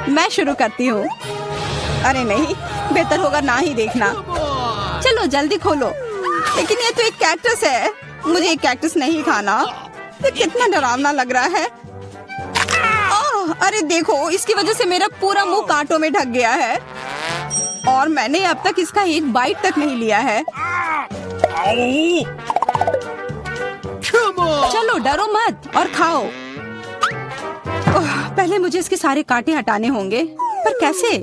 मैं शुरू करती हूँ। अरे नहीं, बेहतर होगा ना ही देखना। चलो जल्दी खोलो। लेकिन ये तो एक कैक्टस है, मुझे एक कैक्टस नहीं खाना। ये कितना डरावना लग रहा है। अरे देखो, इसकी वजह से मेरा पूरा मुंह कांटों में ढक गया है और मैंने अब तक इसका एक बाइट तक नहीं लिया है। चलो डरो मत और खाओ। पहले मुझे इसके सारे कांटे हटाने होंगे, पर कैसे?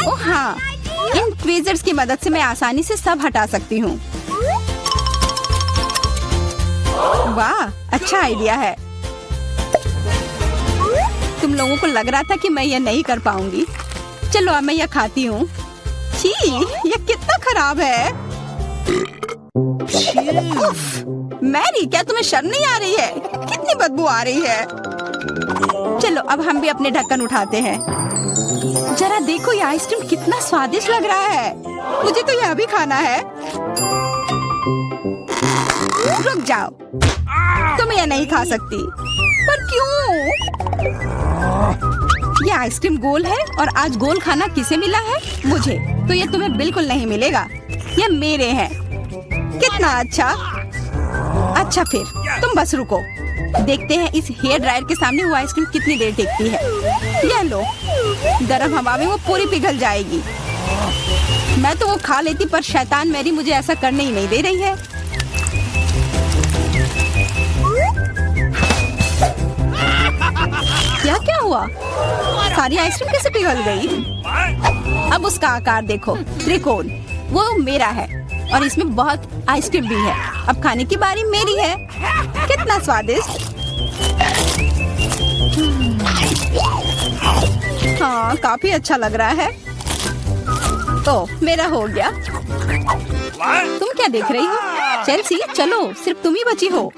ओह हाँ, इन ट्वीजर्स की मदद से मैं आसानी से सब हटा सकती हूँ। वाह, अच्छा आइडिया है। तुम लोगों को लग रहा था कि मैं यह नहीं कर पाऊंगी। चलो अब मैं यह खाती हूँ। छी, यह कितना खराब है। उफ, मैरी, क्या तुम्हें शर्म नहीं आ रही है? कितनी बदबू आ रही है। चलो अब हम भी अपने ढक्कन उठाते हैं। जरा देखो, ये आइसक्रीम कितना स्वादिष्ट लग रहा है। मुझे तो यह भी खाना है। रुक जाओ, तुम यह नहीं खा सकती। पर क्यों? ये आइसक्रीम गोल है और आज गोल खाना किसे मिला है? मुझे। तो ये तुम्हें बिल्कुल नहीं मिलेगा, ये मेरे हैं। कितना अच्छा। अच्छा फिर तुम बस रुको, देखते हैं इस हेयर ड्रायर के सामने वो आइसक्रीम कितनी देर टिकती है। यह लो, गर्म हवा में वो पूरी पिघल जाएगी। मैं तो वो खा लेती, पर शैतान मैरी मुझे ऐसा करने ही नहीं दे रही है। क्या हुआ? सारी आइसक्रीम कैसे पिघल गई? अब उसका आकार देखो, त्रिकोण। वो मेरा है और इसमें बहुत आइसक्रीम भी है। अब खाने की बारी मेरी है। कितना स्वादिष्ट। हाँ, काफी अच्छा लग रहा है। तो मेरा हो गया। तुम क्या देख रही हो? चेल्सी, चलो, सिर्फ तुम ही बची हो।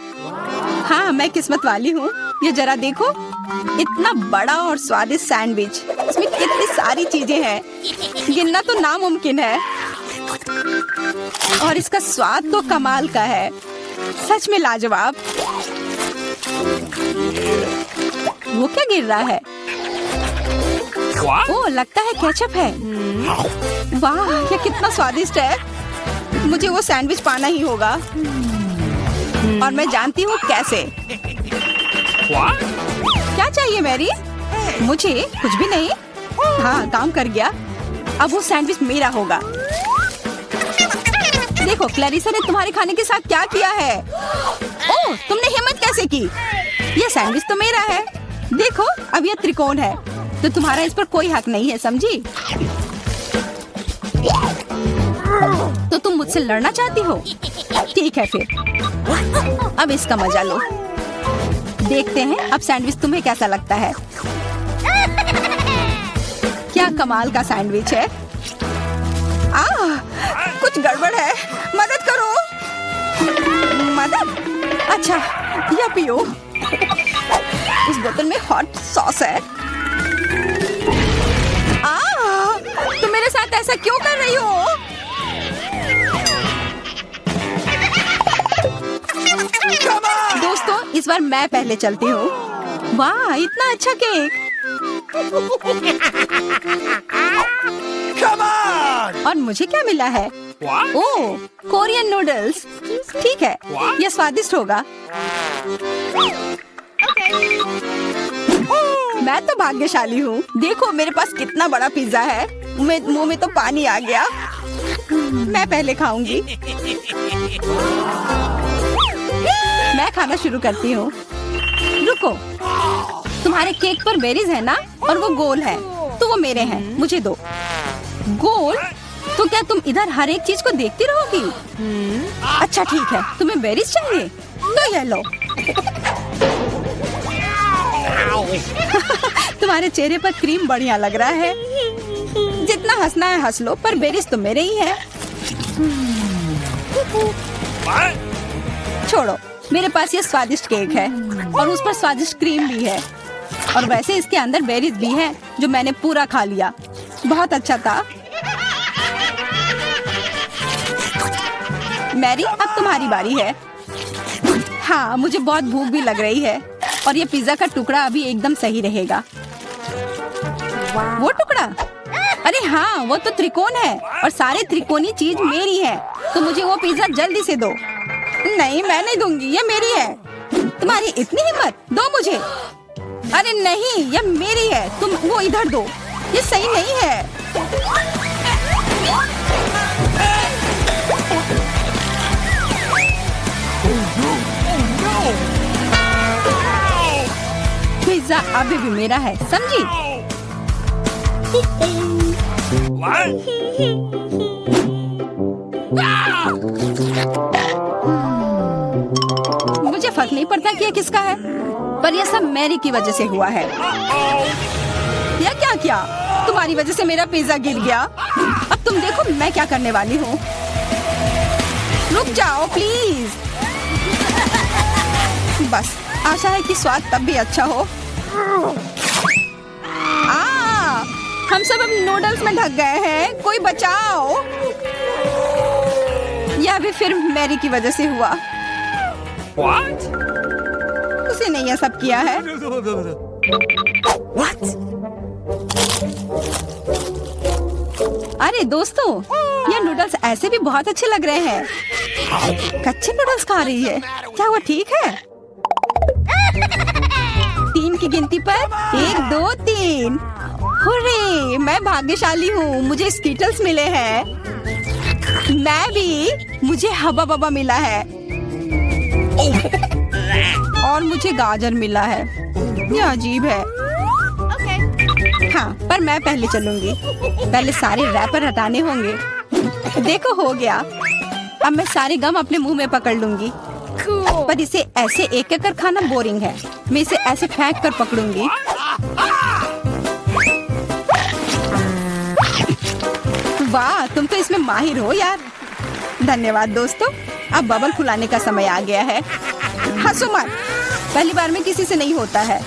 हाँ, मैं किस्मत वाली हूँ। ये जरा देखो, इतना बड़ा और स्वादिष्ट सैंडविच। इसमें कितनी सारी चीजें हैं, गिनना तो नामुमकिन है। और इसका स्वाद तो कमाल का है, सच में लाजवाब। वो क्या गिर रहा है? ओह, लगता है केचप है। वाह, ये कितना स्वादिष्ट है। मुझे वो सैंडविच पाना ही होगा और मैं जानती हूँ कैसे। क्या चाहिए मैरी? मुझे कुछ भी नहीं। हाँ, काम कर गया। अब वो सैंडविच मेरा होगा। देखो, क्लैरिसा ने तुम्हारे खाने के साथ क्या किया है। ओह, तुमने हिम्मत कैसे की? ये सैंडविच तो मेरा है। देखो, अब यह त्रिकोण है, तो तुम्हारा इस पर कोई हक नहीं है, समझी? तो तुम मुझसे लड़ना चाहती हो? ठीक है फिर, अब इसका मजा लो। देखते हैं अब सैंडविच तुम्हें कैसा लगता है। क्या कमाल का सैंडविच है। कुछ गड़बड़ है, मदद करो। मदद? अच्छा, या पियो। उस बोतल में हॉट सॉस है। तुम मेरे साथ ऐसा क्यों कर रही हो? दोस्तों, इस बार मैं पहले चलती हूँ। वाह, इतना अच्छा केक। और मुझे क्या मिला है? ओह, कोरियन नूडल्स। ठीक है, यह स्वादिष्ट होगा। मैं तो भाग्यशाली हूँ। देखो, मेरे पास कितना बड़ा पिज्जा है। मुंह में तो पानी आ गया। मैं पहले खाऊंगी। मैं खाना शुरू करती हूँ। रुको, तुम्हारे केक पर बेरीज है ना, और वो गोल है, तो वो मेरे हैं। मुझे दो। गोल? तो क्या तुम इधर हर एक चीज को देखती रहोगी? अच्छा ठीक है, तुम्हें बेरीज चाहिए तो ये लो। तुम्हारे चेहरे पर क्रीम बढ़िया लग रहा है। जितना हंसना है हंस लो, पर बेरीज तो मेरे ही है। छोड़ो, मेरे पास ये स्वादिष्ट केक है और उस पर स्वादिष्ट क्रीम भी है, और वैसे इसके अंदर बेरीज भी है जो मैंने पूरा खा लिया। बहुत अच्छा था। मैरी, अब तुम्हारी बारी है। हाँ, मुझे बहुत भूख भी लग रही है और ये पिज्जा का टुकड़ा अभी एकदम सही रहेगा। वो टुकड़ा, अरे हाँ, वो तो त्रिकोण है और सारे त्रिकोणी चीज मेरी है, तो मुझे वो पिज्जा जल्दी से दो। नहीं, मैं नहीं दूंगी, ये मेरी है। तुम्हारी इतनी हिम्मत, दो मुझे। अरे नहीं, ये मेरी है, तुम वो इधर दो, ये सही नहीं है। पिज्जा अभी भी मेरा है, समझी? मुझे फर्क नहीं पड़ता कि ये किसका है, पर यह सब मैरी की वजह से हुआ है। यह क्या किया? तुम्हारी वजह से मेरा पिज्जा गिर गया। अब तुम देखो मैं क्या करने वाली हूँ। रुक जाओ प्लीज। बस आशा है कि स्वाद तब भी अच्छा हो। हम सब अब नूडल्स में ढक गए हैं, कोई बचाओ। यह भी फिर मैरी की वजह से हुआ। What? उसे नहीं यह सब किया है। What? अरे दोस्तों, ये नूडल्स ऐसे भी बहुत अच्छे लग रहे हैं। कच्चे नूडल्स खा रही है, क्या वो ठीक है? 3 की गिनती पर 1, 2, 3। हुर्रे, मैं भाग्यशाली हूँ, मुझे स्कीटल्स मिले हैं। मैं भी, मुझे हबा बबा मिला है और मुझे गाजर मिला है। यह अजीब है। हाँ, पर मैं पहले चलूंगी। पहले सारे रैपर हटाने होंगे। देखो हो गया। अब मैं सारे गम अपने मुंह में पकड़ लूंगी। पर इसे ऐसे एक एक कर खाना बोरिंग है। मैं इसे ऐसे फेंक कर पकड़ूंगी। वाह, तुम तो इसमें माहिर हो यार। धन्यवाद दोस्तों। अब बबल फुलाने का समय आ गया है। हंसो मत, पहली बार में किसी से नहीं होता है।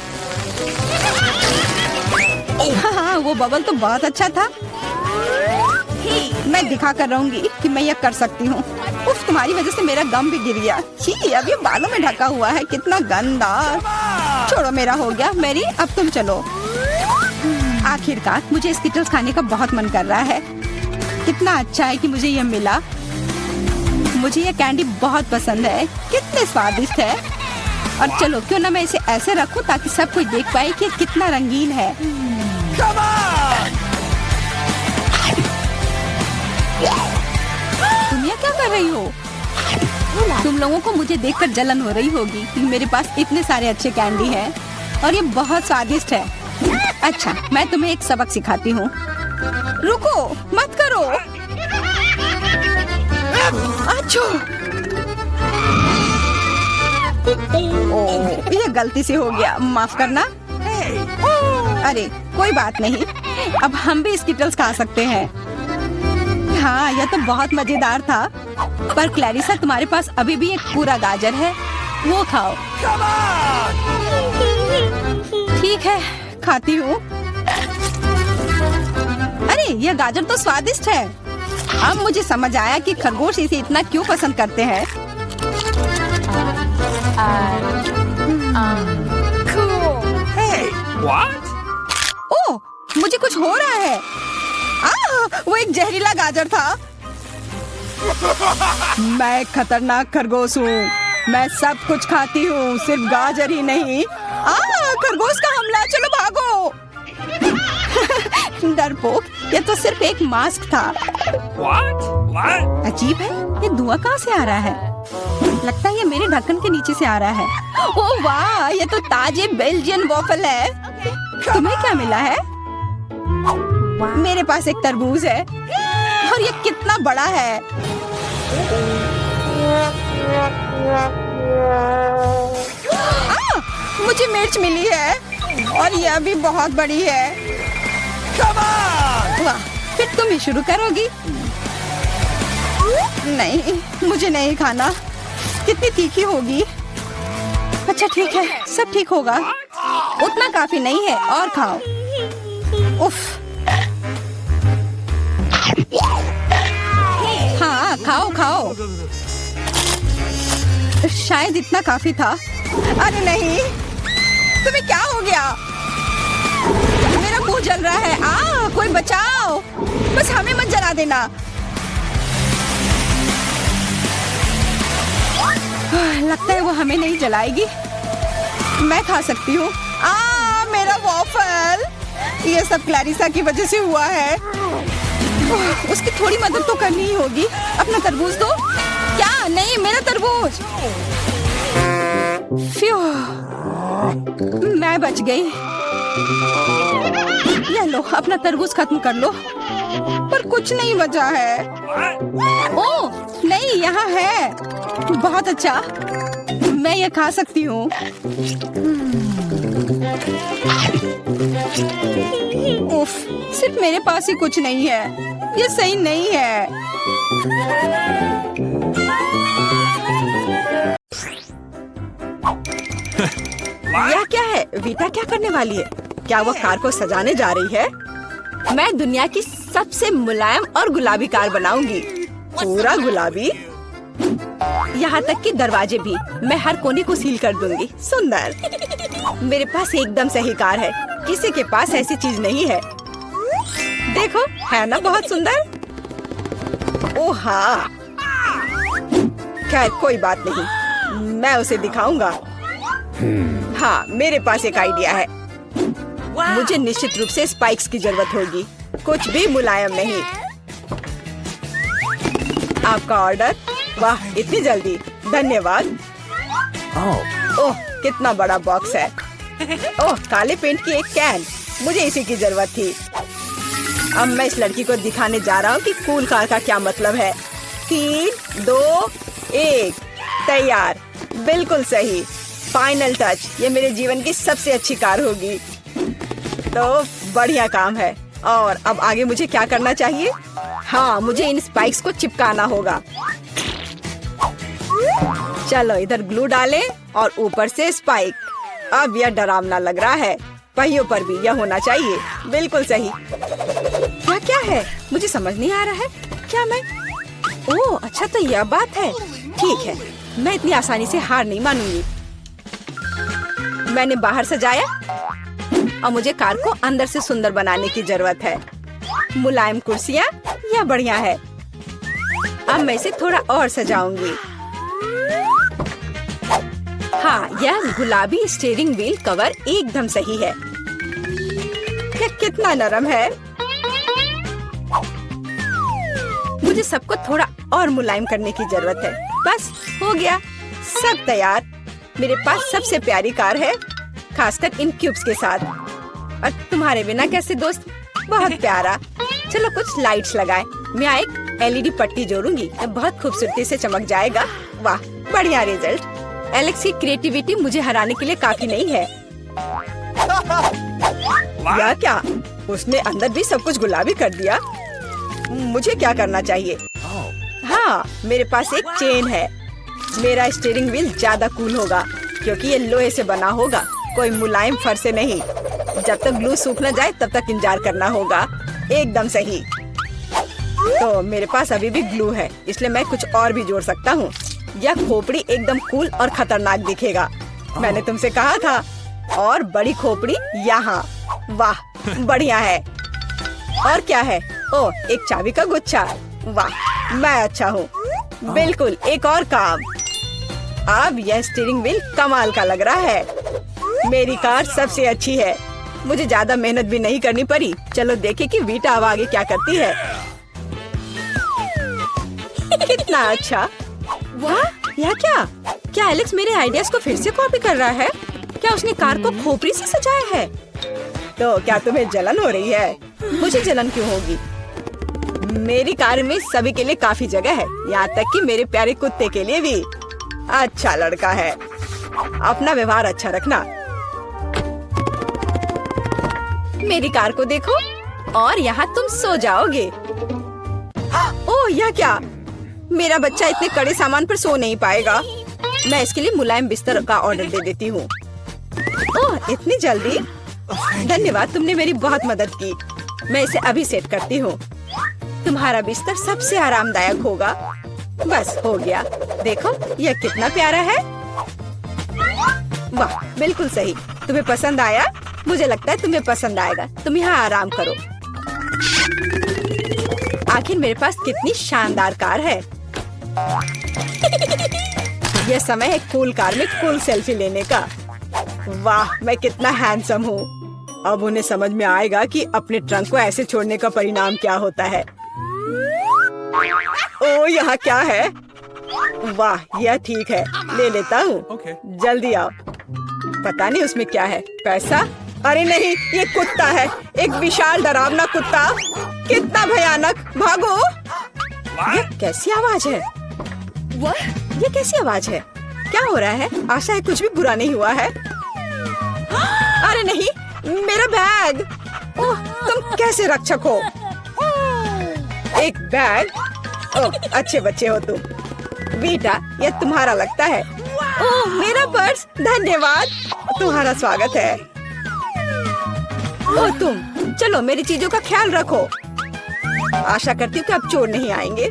हाँ, वो बबल तो बहुत अच्छा था। मैं दिखा कर रहूंगी कि मैं यह कर सकती हूँ। उफ, तुम्हारी वजह से मेरा गम भी गिर गया। छी, अब ये बालों में ढका हुआ है, कितना गंदा। छोड़ो, मेरा हो गया। मैरी, अब तुम चलो। आखिरकार मुझे स्किटल्स खाने का बहुत मन कर रहा है। कितना अच्छा है कि मुझे यह मिला। मुझे यह कैंडी बहुत पसंद है, कितने स्वादिष्ट है। और चलो, क्यों ना मैं इसे ऐसे रखूं ताकि सब कोई देख पाए कि कितना रंगीन है। तुम ये क्या कर रही हो? तुम लोगों को मुझे देखकर जलन हो रही होगी कि मेरे पास इतने सारे अच्छे कैंडी हैं और ये बहुत स्वादिष्ट है। अच्छा, मैं तुम्हें एक सबक सिखाती हूँ। रुको, मत करो। अच्छा, ओह, ये गलती से हो गया, माफ करना। अरे कोई बात नहीं, अब हम भी स्किटल्स खा सकते हैं। हाँ, यह तो बहुत मजेदार था। पर क्लैरिसा, तुम्हारे पास अभी भी एक पूरा गाजर है, वो खाओ। ठीक है, खाती हूँ। अरे यह गाजर तो स्वादिष्ट है। अब मुझे समझ आया कि खरगोश इसे इतना क्यों पसंद करते हैं। ओह, मुझे कुछ हो रहा है। वो एक जहरीला गाजर था। मैं खतरनाक खरगोश हूँ। मैं सब कुछ खाती हूँ, सिर्फ गाजर ही नहीं। खरगोश का हमला, चलो भागो। डरपोक, ये तो सिर्फ एक मास्क था। What? अजीब है, ये धुआं कहाँ से आ रहा है? लगता है ये मेरे ढक्कन के नीचे से आ रहा है। ओह वाह, ये तो ताजे बेल्जियन वॉफल है। तुम्हें क्या मिला है? मेरे पास एक तरबूज है और ये कितना बड़ा है। मुझे मिर्च मिली है और यह भी बहुत बड़ी है। वाह, फिर तुम ही शुरू करोगी? नहीं, मुझे नहीं खाना। कितनी तीखी होगी। अच्छा ठीक है, सब ठीक होगा। उतना काफी नहीं है, और खाओ। उफ। हाँ, खाओ खाओ। शायद इतना काफी था। अरे नहीं, तुम्हें क्या हो गया? मेरा मुंह जल रहा है। कोई बचाओ, बस हमें मत जला देना। लगता है वो हमें नहीं जलाएगी। मैं खा सकती हूँ। मेरा वॉफल। ये सब क्लैरिसा की वजह से हुआ है। उसकी थोड़ी मदद तो करनी ही होगी। अपना तरबूज दो। क्या? नहीं, मेरा तरबूज। फ्यू, मैं बच गई। ये लो, अपना तरबूज खत्म कर लो। पर कुछ नहीं बचा है। ओह नहीं, यहाँ है। बहुत अच्छा, मैं ये खा सकती हूँ। उफ, सिर्फ मेरे पास ही कुछ नहीं है। ये सही नहीं है। यह क्या है? वीटा क्या करने वाली है? क्या वो कार को सजाने जा रही है? मैं दुनिया की सबसे मुलायम और गुलाबी कार बनाऊंगी। पूरा गुलाबी, यहाँ तक कि दरवाजे भी। मैं हर कोने को सील कर दूंगी। सुंदर। मेरे पास एकदम सही कार है। किसी के पास ऐसी चीज नहीं है। देखो, है ना बहुत सुंदर? ओह हाँ। खैर कोई बात नहीं, मैं उसे दिखाऊंगा। हाँ, मेरे पास एक आइडिया है। मुझे निश्चित रूप से स्पाइक्स की जरूरत होगी। कुछ भी मुलायम नहीं। आपका ऑर्डर। वाह, इतनी जल्दी, धन्यवाद। ओह, कितना बड़ा बॉक्स है। ओह, काले पेंट की एक कैन। मुझे इसी की जरूरत थी। अब मैं इस लड़की को दिखाने जा रहा हूँ कि कूल कार का क्या मतलब है। 3, 2, 1, तैयार। बिल्कुल सही। Final touch. ये मेरे जीवन की सबसे अच्छी कार होगी। तो बढ़िया काम है। और अब आगे मुझे क्या करना चाहिए? हाँ, मुझे इन स्पाइक्स को चिपकाना होगा। चलो इधर ग्लू डालें और ऊपर से स्पाइक। अब यह डरावना लग रहा है। पहियों पर भी यह होना चाहिए। बिल्कुल सही। क्या है? मुझे समझ नहीं आ रहा है। क्या मैं? ओह अच्छा, तो यह बात है। ठीक है, मैं इतनी आसानी से हार नहीं मानूंगी। मैंने बाहर सजाया और मुझे कार को अंदर से सुंदर बनाने की जरूरत है। मुलायम कुर्सियाँ, यह बढ़िया है। अब मैं इसे थोड़ा और सजाऊंगी। हाँ, यह गुलाबी स्टीयरिंग व्हील कवर एकदम सही है। यह कितना नरम है। मुझे सबको थोड़ा और मुलायम करने की जरूरत है। बस हो गया, सब तैयार। मेरे पास सबसे प्यारी कार है, खासकर इन क्यूब्स के साथ। और तुम्हारे बिना कैसे दोस्त? बहुत प्यारा। चलो कुछ लाइट्स लगाएं। मैं एक एलईडी पट्टी जोड़ूंगी, बहुत खूबसूरती से चमक जाएगा। वाह, बढ़िया रिजल्ट। एलेक्स की क्रिएटिविटी मुझे हराने के लिए काफी नहीं है। या क्या? उसने अंदर भी सब कुछ गुलाबी कर दिया। मुझे क्या करना चाहिए? हाँ, मेरे पास एक चेन है। मेरा स्टीयरिंग व्हील ज्यादा कूल होगा क्योंकि ये लोहे से बना होगा, कोई मुलायम फर से नहीं। जब तक ग्लू सूख न जाए तब तक इंतजार करना होगा। एकदम सही। तो मेरे पास अभी भी ग्लू है, इसलिए मैं कुछ और भी जोड़ सकता हूँ। यह खोपड़ी एकदम कूल और खतरनाक दिखेगा। मैंने तुमसे कहा था। और बड़ी खोपड़ी यहाँ। वाह, बढ़िया है। और क्या है? ओह, एक चाबी का गुच्छा। वाह, मैं अच्छा हूँ। बिल्कुल, एक और काम। अब यह स्टीयरिंग व्हील कमाल का लग रहा है। मेरी कार सबसे अच्छी है। मुझे ज्यादा मेहनत भी नहीं करनी पड़ी। चलो देखें कि वीटा अब आगे क्या करती है। कितना अच्छा। वाह, यह क्या? क्या एलेक्स मेरे आइडियाज को फिर से कॉपी कर रहा है? क्या उसने कार को खोपड़ी से सजाया है? तो क्या तुम्हें जलन हो रही है? मुझे जलन क्यों होगी? मेरी कार में सभी के लिए काफी जगह है, यहाँ तक कि मेरे प्यारे कुत्ते के लिए भी। अच्छा लड़का है। अपना व्यवहार अच्छा रखना। मेरी कार को देखो और यहाँ तुम सो जाओगे। ओह, यह क्या? मेरा बच्चा इतने कड़े सामान पर सो नहीं पाएगा। मैं इसके लिए मुलायम बिस्तर का ऑर्डर दे देती हूँ। ओह, इतनी जल्दी? धन्यवाद, तुमने मेरी बहुत मदद की। मैं इसे अभी सेट करती हूँ। तुम्हारा बिस्तर सबसे आरामदायक होगा। बस हो गया। देखो, यह कितना प्यारा है। वाह, बिल्कुल सही। तुम्हें पसंद आया? मुझे लगता है तुम्हें पसंद आएगा। तुम यहाँ आराम करो। आखिर मेरे पास कितनी शानदार कार है। यह समय है कूल कार में कूल सेल्फी लेने का। वाह, मैं कितना हैंडसम हूँ। अब उन्हें समझ में आएगा कि अपने ट्रंक को ऐसे छोड़ने का परिणाम क्या होता है। ओ, यहाँ क्या है? वाह, यह ठीक है, ले लेता हूँ। जल्दी आओ। पता नहीं उसमें क्या है। पैसा? अरे नहीं, ये कुत्ता है, एक विशाल डरावना कुत्ता। कितना भयानक! भागो। ये कैसी आवाज है? ये कैसी आवाज है? क्या हो रहा है? आशा है कुछ भी बुरा नहीं हुआ है। अरे नहीं, मेरा बैग! ओह, तुम कैसे रक्षक हो? एक बैग? ओह, अच्छे बच्चे हो तुम। बेटा, यह तुम्हारा लगता है। ओह, मेरा पर्स! धन्यवाद, तुम्हारा स्वागत है। ओह, तुम चलो, मेरी चीजों का ख्याल रखो। आशा करती हूँ कि अब चोर नहीं आएंगे।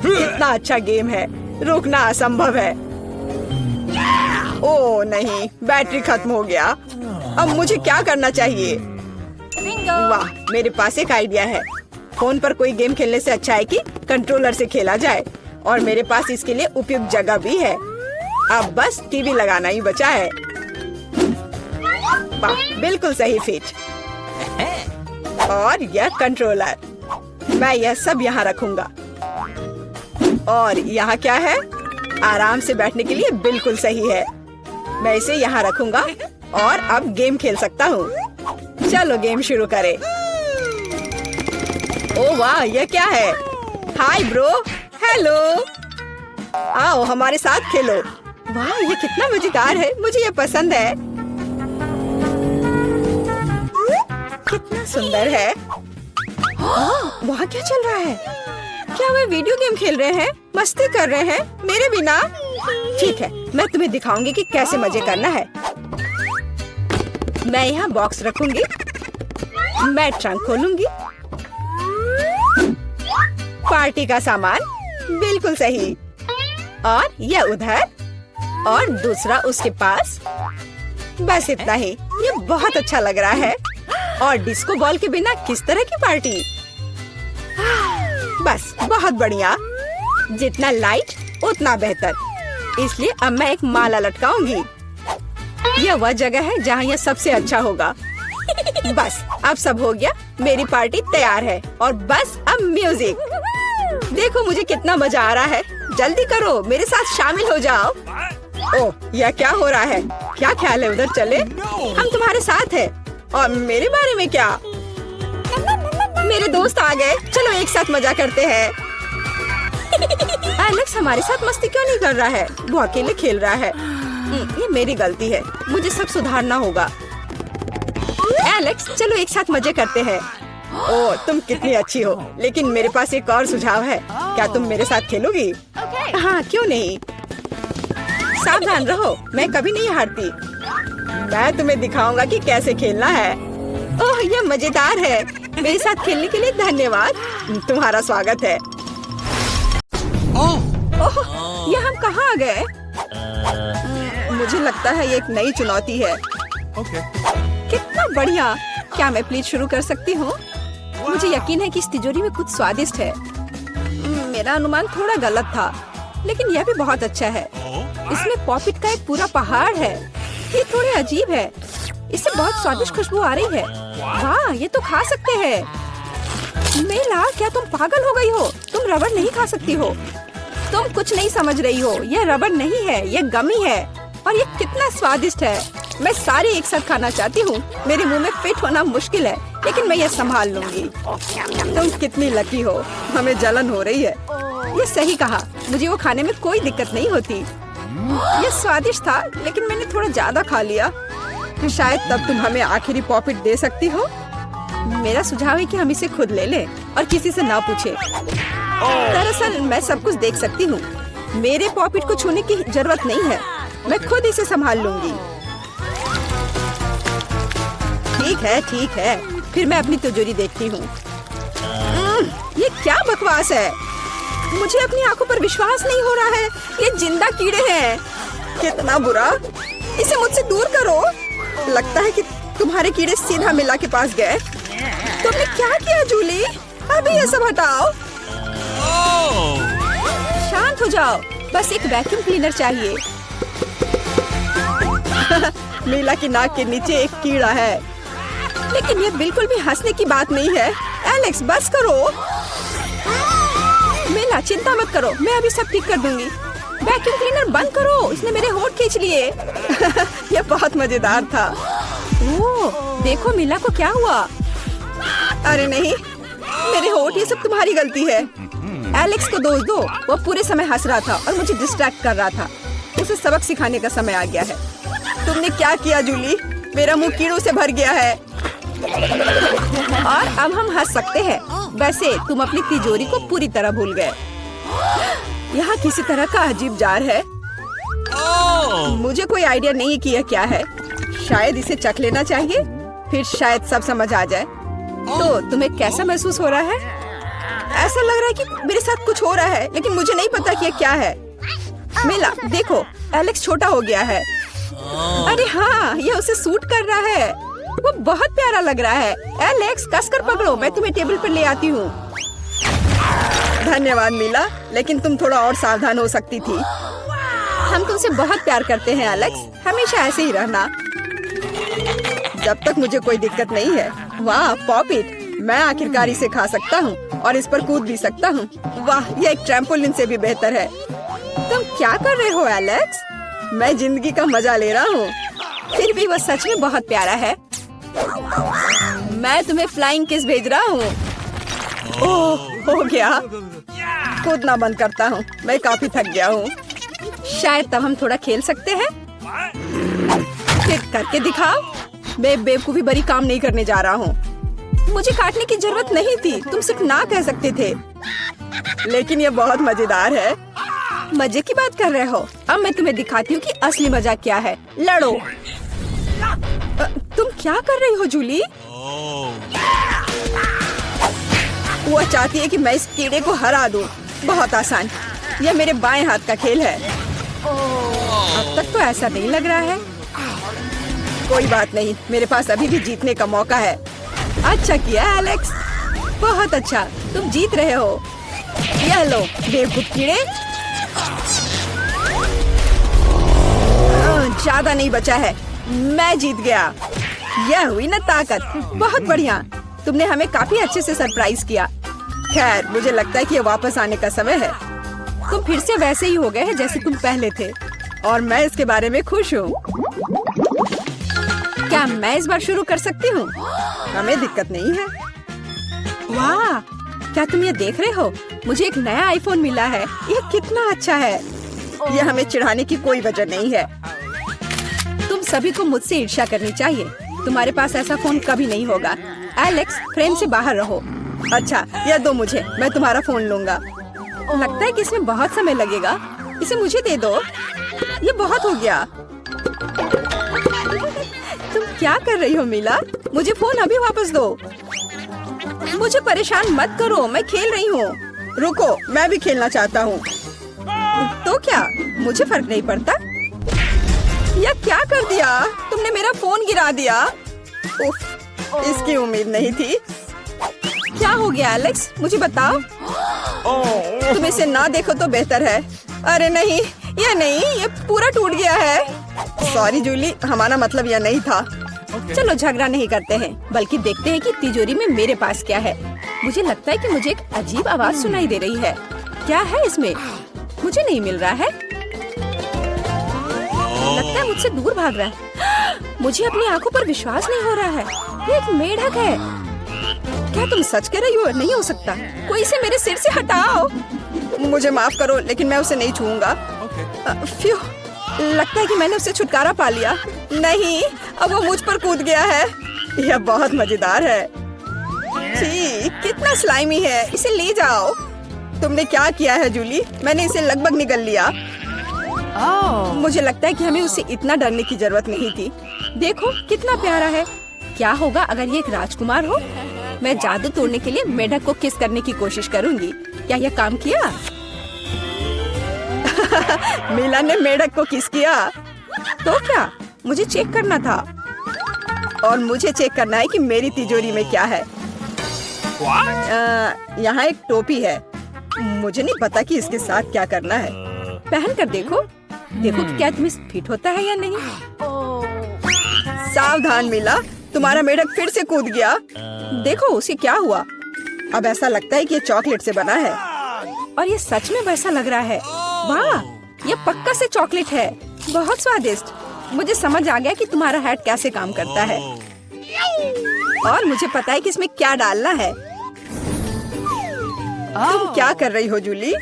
कितना अच्छा गेम है, रोकना असंभव है। ओह नहीं, बैटरी खत्म हो गया। अब मुझे क्या करना चाहिए? वाह, मेरे पास एक आइडिया है। फोन पर कोई गेम खेलने से अच्छा है कि कंट्रोलर से खेला जाए, और मेरे पास इसके लिए उपयुक्त जगह भी है। अब बस टीवी लगाना ही बचा है। वाह, बिल्कुल सही फिट। और यह कंट्रोलर, मैं यह सब यहाँ रखूंगा। और यहाँ क्या है? आराम से बैठने के लिए बिल्कुल सही है। मैं इसे यहाँ रखूंगा और अब गेम खेल सकता हूँ। चलो गेम शुरू करें। ओह वाह, यह क्या है? हाय ब्रो, हेलो, आओ हमारे साथ खेलो। वाह, ये कितना मजेदार है, मुझे ये पसंद है। कितना सुंदर है। वहाँ क्या चल रहा है? क्या वे वीडियो गेम खेल रहे हैं? मस्ती कर रहे हैं मेरे बिना? ठीक है, मैं तुम्हें दिखाऊंगी कि कैसे मजे करना है। मैं यहाँ बॉक्स रखूंगी, मैं ट्रंक खोलूंगी। पार्टी का सामान, बिल्कुल सही। और यह उधर, और दूसरा उसके पास। बस इतना ही। ये बहुत अच्छा लग रहा है। और डिस्को बॉल के बिना किस तरह की पार्टी? बस, बहुत बढ़िया। जितना लाइट उतना बेहतर। इसलिए अब मैं एक माला लटकाऊंगी। यह वह जगह है जहाँ यह सबसे अच्छा होगा। बस, अब सब हो गया। मेरी पार्टी तैयार है। और बस अब म्यूजिक। देखो मुझे कितना मजा आ रहा है। जल्दी करो, मेरे साथ शामिल हो जाओ। ओह, यह क्या हो रहा है? क्या ख्याल है उधर चले? हम तुम्हारे साथ हैं। और मेरे बारे में क्या? मेरे दोस्त आ गए, चलो एक साथ मजा करते हैं। एलेक्स हमारे साथ मस्ती क्यों नहीं कर रहा है? वो अकेले खेल रहा है। ये मेरी गलती है, मुझे सब सुधारना होगा। एलेक्स, चलो एक साथ मजे करते हैं। ओह, तुम कितनी अच्छी हो। लेकिन मेरे पास एक और सुझाव है। क्या तुम मेरे साथ खेलोगी? हाँ, क्यों नहीं। सावधान रहो, मैं कभी नहीं हारती। मैं तुम्हें दिखाऊंगा कि कैसे खेलना है। ओह, यह मजेदार है। मेरे साथ खेलने के लिए धन्यवाद। तुम्हारा स्वागत है। ओह, ये हम कहाँ आ गए? मुझे लगता है ये एक नई चुनौती है। कितना बढ़िया। क्या मैं प्लीज शुरू कर सकती हूँ? मुझे यकीन है कि इस तिजोरी में कुछ स्वादिष्ट है। मेरा अनुमान थोड़ा गलत था, लेकिन यह भी बहुत अच्छा है। इसमें पॉपिट का एक पूरा पहाड़ है। ये थोड़े अजीब है। इससे बहुत स्वादिष्ट खुशबू आ रही है। वाह, ये तो खा सकते हैं। मेला, क्या तुम पागल हो गई हो? तुम रबड़ नहीं खा सकती हो। तुम कुछ नहीं समझ रही हो। यह रबड़ नहीं है, यह गमी है। और ये कितना स्वादिष्ट है। मैं सारी एक साथ खाना चाहती हूँ। मेरे मुंह में फिट होना मुश्किल है, लेकिन मैं ये संभाल लूंगी। तुम कितनी लकी हो। हमें जलन हो रही है। ये सही कहा, मुझे वो खाने में कोई दिक्कत नहीं होती। ये स्वादिष्ट था, लेकिन मैंने थोड़ा ज्यादा खा लिया। शायद तब तुम हमें आखिरी पॉपिट दे सकती हो। मेरा सुझाव है कि हम इसे खुद ले लें और किसी से ना पूछे। दरअसल मैं सब कुछ देख सकती हूँ। मेरे पॉपिट को छूने की जरूरत नहीं है। मैं खुद इसे संभाल लूंगी। ठीक है। फिर मैं अपनी तिजोरी देखती हूँ। ये क्या बकवास है? मुझे अपनी आंखों पर विश्वास नहीं हो रहा है। ये जिंदा कीड़े हैं। कितना बुरा, इसे मुझसे दूर करो। लगता है कि तुम्हारे कीड़े सीधा मिला के पास गए। तुमने क्या किया जूली? अभी ये सब हटाओ। शांत हो जाओ, बस एक वैक्यूम क्लीनर चाहिए। मीला की नाक के नीचे एक कीड़ा है, लेकिन ये बिल्कुल भी हंसने की बात नहीं है। एलेक्स बस करो। मीला चिंता मत करो, मैं अभी सब ठीक कर दूंगी। वैक्यूम क्लीनर बंद करो, इसने मेरे होंठ खींच लिए। यह बहुत मजेदार था। ओह, देखो मीला को क्या हुआ। अरे नहीं, मेरे होंठ, ये सब तुम्हारी गलती है। एलेक्स को दोष दो, वो पूरे समय हंस रहा था और मुझे डिस्ट्रैक्ट कर रहा था। उसे सबक सिखाने का समय आ गया है। तुमने क्या किया जूली? मेरा मुंह कीड़ों से भर गया है। और अब हम हंस सकते हैं। वैसे तुम अपनी तिजोरी को पूरी तरह भूल गए। यहाँ किसी तरह का अजीब जार है। मुझे कोई आइडिया नहीं कि यह क्या है। शायद इसे चख लेना चाहिए, फिर शायद सब समझ आ जाए। तो तुम्हें कैसा महसूस हो रहा है? ऐसा लग रहा है कि मेरे साथ कुछ हो रहा है, लेकिन मुझे नहीं पता कि यह क्या है। मीला देखो, एलेक्स छोटा हो गया है। अरे हाँ, यह उसे सूट कर रहा है। वो बहुत प्यारा लग रहा है। एलेक्स कसकर पकड़ो, मैं तुम्हें टेबल पर ले आती हूँ। धन्यवाद मीला, लेकिन तुम थोड़ा और सावधान हो सकती थी। हम तुमसे बहुत प्यार करते हैं एलेक्स, हमेशा ऐसे ही रहना। जब तक मुझे कोई दिक्कत नहीं है। वाह पॉपिट, मैं आखिरकार इसे खा सकता हूँ और इस पर कूद भी सकता हूँ। वाह, यह एक ट्रैम्पोलिन से भी बेहतर है। तुम क्या कर रहे हो एलेक्स? मैं जिंदगी का मजा ले रहा हूँ। फिर भी वो सच में बहुत प्यारा है। मैं तुम्हें फ्लाइंग किस भेज रहा हूँ। ओह, हो गया। कूदना बंद करता हूँ, मैं काफी थक गया हूँ। शायद तब हम थोड़ा खेल सकते हैं। फिर करके दिखाओ। मैं बेवकूफी भरी काम नहीं करने जा रहा हूँ। मुझे काटने की जरूरत नहीं थी, तुम सिर्फ ना कह सकते थे। लेकिन ये बहुत मजेदार है। मजे की बात कर रहे हो? अब मैं तुम्हें दिखाती हूँ कि असली मजा क्या है। लड़ो। तुम क्या कर रही हो जूली? वो चाहती है कि मैं इस कीड़े को हरा दूं। बहुत आसान, यह मेरे बाएं हाथ का खेल है। अब तक तो ऐसा नहीं लग रहा है। कोई बात नहीं, मेरे पास अभी भी जीतने का मौका है। अच्छा किया एलेक्स, बहुत अच्छा, तुम जीत रहे हो। यह लो बेवकूफ कीड़े। ज्यादा नहीं बचा है, मैं जीत गया। यह हुई ना ताकत। बहुत बढ़िया, तुमने हमें काफी अच्छे से सरप्राइज किया। खैर, मुझे लगता है कि ये वापस आने का समय है। तुम फिर से वैसे ही हो गए हैं जैसे तुम पहले थे, और मैं इसके बारे में खुश हूँ। क्या मैं इस बार शुरू कर सकती हूँ? हमें दिक्कत नहीं है। वाह, क्या तुम ये देख रहे हो? मुझे एक नया आईफोन मिला है। यह कितना अच्छा है। यह हमें चिढ़ाने की कोई वजह नहीं है। तुम सभी को मुझसे ईर्ष्या करनी चाहिए। तुम्हारे पास ऐसा फोन कभी नहीं होगा। एलेक्स, फ्रेम से बाहर रहो। अच्छा, यह दो मुझे, मैं तुम्हारा फोन लूंगा। लगता है कि इसमें बहुत समय लगेगा। इसे मुझे दे दो। ये बहुत हो गया। तुम क्या कर रही हो मीला? मुझे फोन अभी वापस दो। मुझे परेशान मत करो, मैं खेल रही हूँ। रुको, मैं भी खेलना चाहता हूँ। तो क्या, मुझे फर्क नहीं पड़ता। यह क्या कर दिया तुमने? मेरा फोन गिरा दिया। उफ, इसकी उम्मीद नहीं थी। क्या हो गया एलेक्स, मुझे बताओ। तुम इसे ना देखो तो बेहतर है। अरे नहीं, यह नहीं, ये पूरा टूट गया है। सॉरी जूली, हमारा मतलब यह नहीं था। चलो झगड़ा नहीं करते हैं, बल्कि देखते हैं कि तिजोरी में मेरे पास क्या है। मुझे लगता है कि मुझे एक अजीब आवाज सुनाई दे रही है। क्या है इसमें? मुझे नहीं मिल रहा है। लगता है मुझसे दूर भाग रहा है। मुझे अपनी आंखों पर विश्वास नहीं हो रहा है। ये एक मेढक है। क्या तुम सच कह रही हो? नहीं हो सकता। कोई इसे मेरे सिर से हटाओ। मुझे माफ करो, लेकिन मैं उसे नहीं छूऊंगा। फ्यू, लगता है कि मैंने उसे छुटकारा पा लिया। नहीं, अब वो मुझ पर कूद गया है। यह बहुत मजेदार है। छी, कितना स्लाइमी है। इसे ले जाओ। तुमने क्या किया है जूली? मैंने इसे लगभग निगल लिया। मुझे लगता है कि हमें उसे इतना डरने की जरूरत नहीं थी। देखो कितना प्यारा है। क्या होगा अगर ये एक राजकुमार हो? मैं जादू तोड़ने के लिए मेढक को किस करने की कोशिश करूंगी। क्या यह काम किया? मीला ने मेढक को किस किया। तो क्या, मुझे चेक करना था और मुझे चेक करना है कि मेरी तिजोरी में क्या है। यहाँ एक टोपी है, मुझे नहीं पता कि इसके साथ क्या करना है। पहन कर देखो, देखो कि क्या तुम्हें फिट होता है या नहीं। सावधान मीला, तुम्हारा मेढक फिर से कूद गया। देखो उसे क्या हुआ। अब ऐसा लगता है कि ये चॉकलेट से बना है और ये सच में वैसा लग रहा है। वाह, ये पक्का से चॉकलेट है, बहुत स्वादिष्ट। मुझे समझ आ गया कि तुम्हारा हैट कैसे काम करता है और मुझे पता है कि इसमें क्या डालना है। तुम क्या कर रही हो जूली?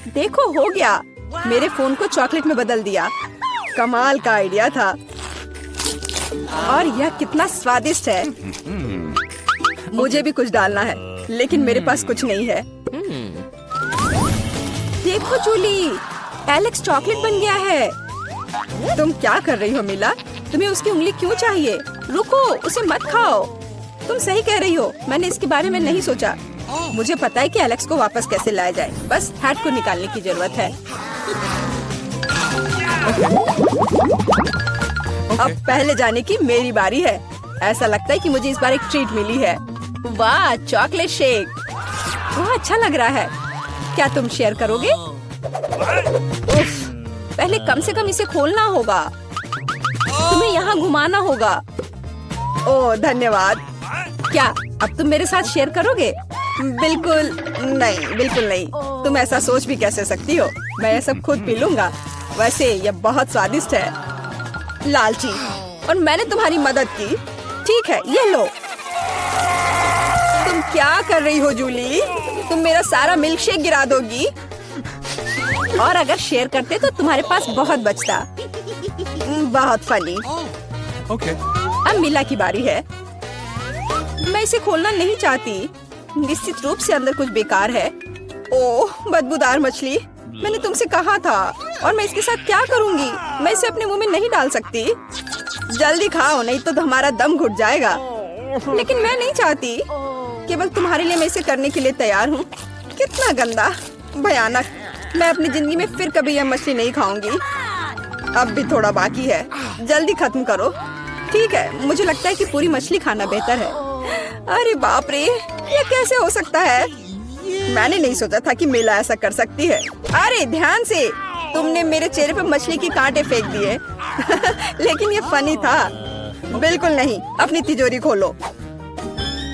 देखो हो गया, मेरे फोन को चॉकलेट में बदल दिया। कमाल का आइडिया था और यह कितना स्वादिष्ट है। मुझे भी कुछ डालना है लेकिन मेरे पास कुछ नहीं है। देखो जूली, एलेक्स चॉकलेट बन गया है। तुम क्या कर रही हो मीला? तुम्हें उसकी उंगली क्यों चाहिए? रुको, उसे मत खाओ। तुम सही कह रही हो, मैंने इसके बारे में नहीं सोचा। मुझे पता है कि एलेक्स को वापस कैसे लाया जाए, बस हैट को निकालने की जरूरत है। अब पहले जाने की मेरी बारी है। ऐसा लगता है कि मुझे इस बार एक ट्रीट मिली है। वाह, चॉकलेट शेक, वाह अच्छा लग रहा है। क्या तुम शेयर करोगे? उफ, पहले कम से कम इसे खोलना होगा। तुम्हें यहाँ घुमाना होगा। ओह धन्यवाद। क्या अब तुम मेरे साथ शेयर करोगे? बिल्कुल नहीं, बिल्कुल नहीं। तुम ऐसा सोच भी कैसे सकती हो? मैं ये सब खुद पी लूंगा। वैसे ये बहुत स्वादिष्ट है। लालची, और मैंने तुम्हारी मदद की। ठीक है, ये लो। तुम क्या कर रही हो जूली? तुम मेरा सारा मिल्क शेक गिरा दोगी। और अगर शेयर करते तो तुम्हारे पास बहुत बचता। बहुत फनी। अब मीला की बारी है। मैं इसे खोलना नहीं चाहती, निश्चित रूप से अंदर कुछ बेकार है। ओह बदबूदार मछली, मैंने तुमसे कहा था। और मैं इसके साथ क्या करूंगी? मैं इसे अपने मुंह में नहीं डाल सकती। जल्दी खाओ, नहीं तो हमारा दम घुट जाएगा। लेकिन मैं नहीं चाहती, केवल तुम्हारे लिए मैं इसे करने के लिए तैयार हूँ। कितना गंदा, भयानक। मैं अपनी जिंदगी में फिर कभी यह मछली नहीं खाऊंगी। अब भी थोड़ा बाकी है, जल्दी खत्म करो। ठीक है, मुझे लगता है कि पूरी मछली खाना बेहतर है। अरे बाप रे, ये कैसे हो सकता है? मैंने नहीं सोचा था कि मीला ऐसा कर सकती है। अरे ध्यान से, तुमने मेरे चेहरे पे मछली के कांटे फेंक दिए। लेकिन ये फनी था। बिल्कुल नहीं, अपनी तिजोरी खोलो।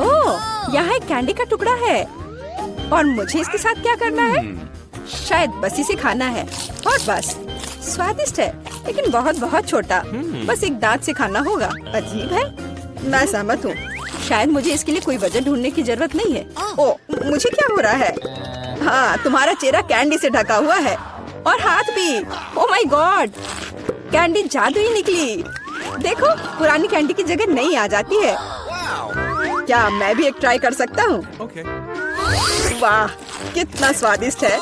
ओह, यहाँ एक कैंडी का टुकड़ा है और मुझे इसके साथ क्या करना है? शायद बस इसे खाना है और बस। स्वादिष्ट है लेकिन बहुत बहुत छोटा, बस एक दांत से खाना होगा। अजीब है। मैं सहमत हूँ, शायद मुझे इसके लिए कोई वजह ढूंढने की जरूरत नहीं है। ओ, मुझे क्या हो रहा है? हाँ, तुम्हारा चेहरा कैंडी से ढका हुआ है और हाथ भी। ओ माय गॉड, कैंडी जादू ही निकली। देखो, पुरानी कैंडी की जगह नई आ जाती है। क्या मैं भी एक ट्राई कर सकता हूँ? वाह, कितना स्वादिष्ट है।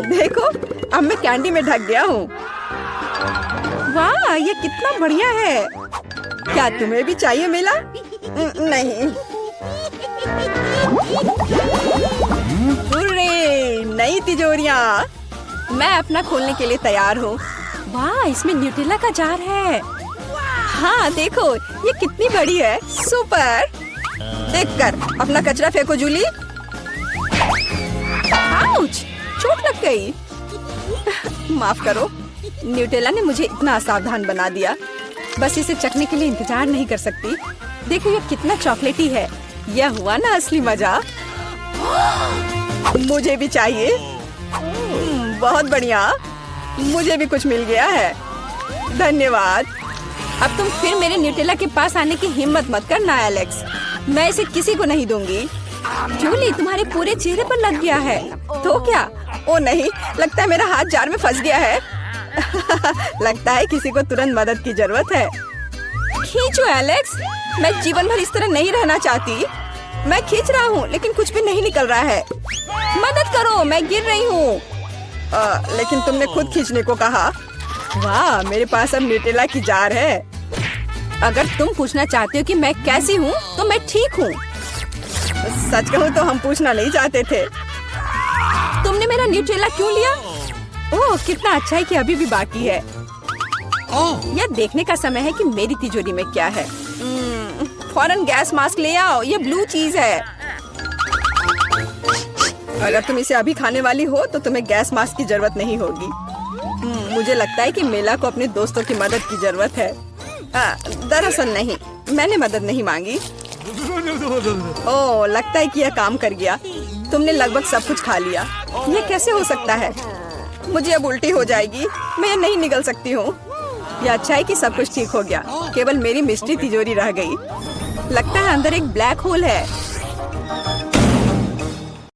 देखो, अब मैं कैंडी में ढक गया हूँ। वाह, ये कितना बढ़िया है। क्या तुम्हें भी चाहिए मीला? नहीं। हुर्रे, नई तिजोरियाँ। मैं अपना खोलने के लिए तैयार हूँ। वाह, इसमें न्यूटेला का जार है। हाँ देखो, ये कितनी बड़ी है। सुपर। देखकर अपना कचरा फेंको जूली। आउच, चोट लग गई। माफ करो, न्यूटेला ने मुझे इतना असावधान बना दिया। बस इसे चखने के लिए इंतजार नहीं कर सकती। देखो ये कितना चॉकलेटी है। यह हुआ ना असली मजा। मुझे भी चाहिए। बहुत बढ़िया, मुझे भी कुछ मिल गया है। धन्यवाद। अब तुम फिर मेरे न्यूटेला के पास आने की हिम्मत मत करना एलेक्स। मैं इसे किसी को नहीं दूंगी। जूली, तुम्हारे पूरे चेहरे पर लग गया है। तो क्या? ओ नहीं, लगता है मेरा हाथ जार में फंस गया है। लगता है किसी को तुरंत मदद की जरूरत है। खींचो एलेक्स, मैं जीवन भर इस तरह नहीं रहना चाहती। मैं खींच रहा हूँ लेकिन कुछ भी नहीं निकल रहा है। मदद करो, मैं गिर रही हूँ। लेकिन तुमने खुद खींचने को कहा। वाह, मेरे पास अब न्यूटेला की जार है। अगर तुम पूछना चाहते हो कि मैं कैसी हूँ तो मैं ठीक हूँ। सच कहूँ तो हम पूछना नहीं चाहते थे। तुमने मेरा न्यूटेला क्यों लिया? ओह कितना अच्छा है कि अभी भी बाकी है। यह देखने का समय है कि मेरी तिजोरी में क्या है। फौरन गैस मास्क ले आओ, ये ब्लू चीज है। अगर तुम इसे अभी खाने वाली हो तो तुम्हें गैस मास्क की जरूरत नहीं होगी। मुझे लगता है कि मेला को अपने दोस्तों की मदद की जरूरत है। दरअसल नहीं, मैंने मदद नहीं मांगी। ओह लगता है कि यह काम कर गया। तुमने लगभग सब कुछ खा लिया। यह कैसे हो सकता है? मुझे अब उल्टी हो जाएगी, मैं नहीं निकल सकती हूँ। यह अच्छा है कि सब कुछ ठीक हो गया, केवल मेरी मिस्ट्री तिजोरी रह गई। लगता है अंदर एक ब्लैक होल है।